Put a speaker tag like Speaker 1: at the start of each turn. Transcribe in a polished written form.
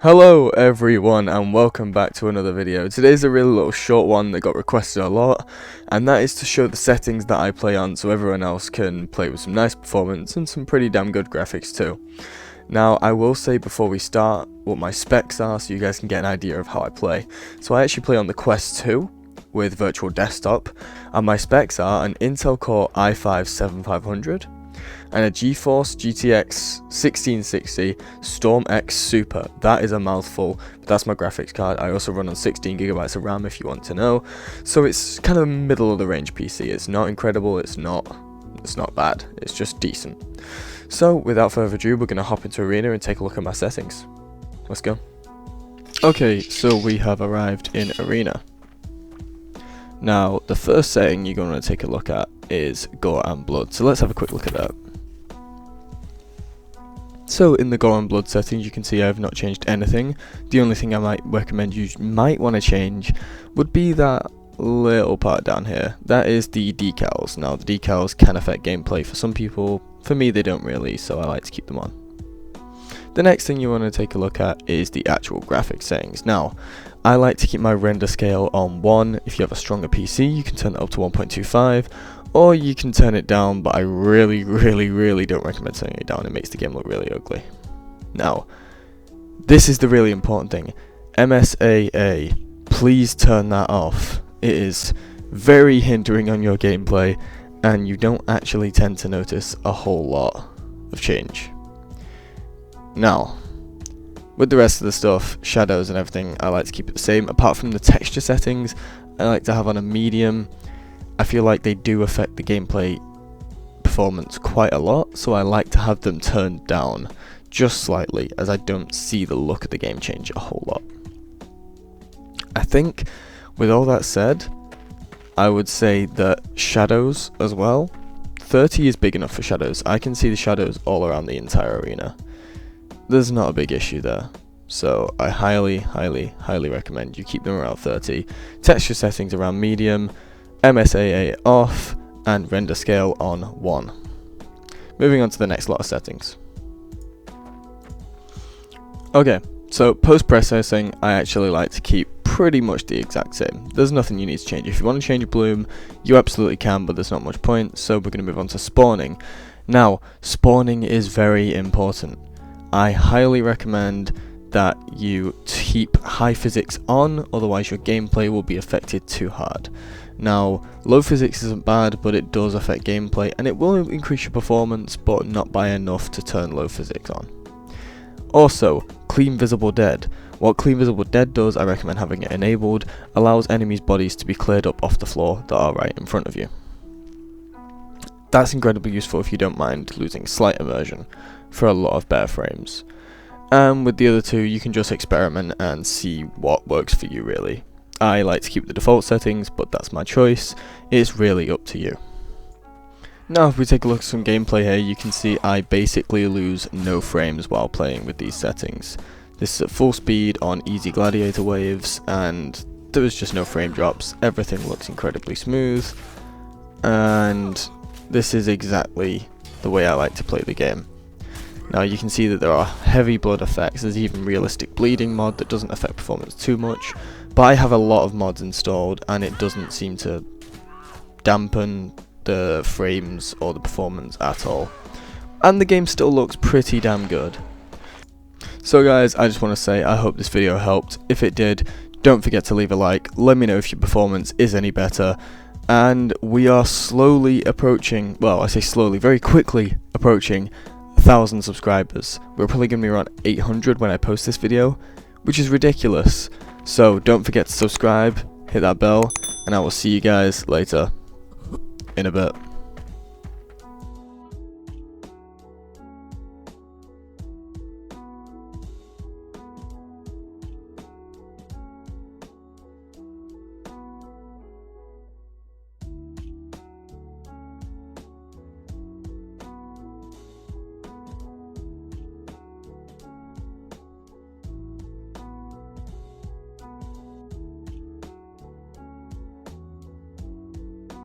Speaker 1: Hello everyone and welcome back to another video. Today's a really little short one that got requested a lot, and that is to show the settings that I play on so everyone else can play with some nice performance and some pretty damn good graphics too. Now I will say before we start what my specs are so you guys can get an idea of how I play. So I actually play on the Quest 2 with virtual desktop, and my specs are an Intel Core i5-7500 and a GeForce GTX 1660 Storm X Super. That is a mouthful, but that's my graphics card. I also run on 16GB of RAM if you want to know. So it's kind of a middle of the range PC. It's not incredible, it's not bad, it's just decent. So without further ado, we're going to hop into Arena and take a look at my settings. Let's go. Okay, so we have arrived in Arena. Now, the first setting you're going to take a look at is Gore and Blood. So let's have a quick look at that. So in the Gore and Blood settings, you can see I have not changed anything. The only thing I might recommend you might want to change would be that little part down here. That is the decals. Now, the decals can affect gameplay for some people. For me, they don't really, so I like to keep them on. The next thing you want to take a look at is the actual graphics settings. Now, I like to keep my render scale on 1. If you have a stronger PC, you can turn it up to 1.25, or you can turn it down, but I really don't recommend turning it down. It makes the game look really ugly. Now, this is the really important thing. MSAA, please turn that off. It is very hindering on your gameplay, and you don't actually tend to notice a whole lot of change. Now, with the rest of the stuff, shadows and everything, I like to keep it the same. Apart from the texture settings, I like to have on a medium. I feel like they do affect the gameplay performance quite a lot, so I like to have them turned down just slightly, as I don't see the look of the game change a whole lot. I think, with all that said, I would say that shadows as well. 30 is big enough for shadows. I can see the shadows all around the entire arena. There's not a big issue there, so I highly recommend you keep them around 30. Texture settings around medium, MSAA off, and render scale on 1. Moving on to the next lot of settings. Okay, so post-processing I actually like to keep pretty much the exact same. There's nothing you need to change. If you want to change a bloom, you absolutely can, but there's not much point, so we're going to move on to spawning. Now, spawning is very important. I highly recommend that you keep high physics on, otherwise your gameplay will be affected too hard. Now, low physics isn't bad, but it does affect gameplay, and it will increase your performance, but not by enough to turn low physics on. Also, Clean Visible Dead. What Clean Visible Dead does, I recommend having it enabled, allows enemies' bodies to be cleared up off the floor that are right in front of you. That's incredibly useful if you don't mind losing slight immersion for a lot of bare frames. And with the other two, you can just experiment and see what works for you really. I like to keep the default settings, but that's my choice. It's really up to you. Now if we take a look at some gameplay here, you can see I basically lose no frames while playing with these settings. This is at full speed on easy gladiator waves, and there was just no frame drops. Everything looks incredibly smooth, and this is exactly the way I like to play the game. Now you can see that there are heavy blood effects. There's even realistic bleeding mod that doesn't affect performance too much, but I have a lot of mods installed and it doesn't seem to dampen the frames or the performance at all. And the game still looks pretty damn good. So guys, I just want to say I hope this video helped. If it did, don't forget to leave a like. Let me know if your performance is any better. And we are slowly approaching, well I say slowly, very quickly approaching 1,000 subscribers. We're probably going to be around 800 when I post this video, which is ridiculous. So don't forget to subscribe, hit that bell, and I will see you guys later in a bit.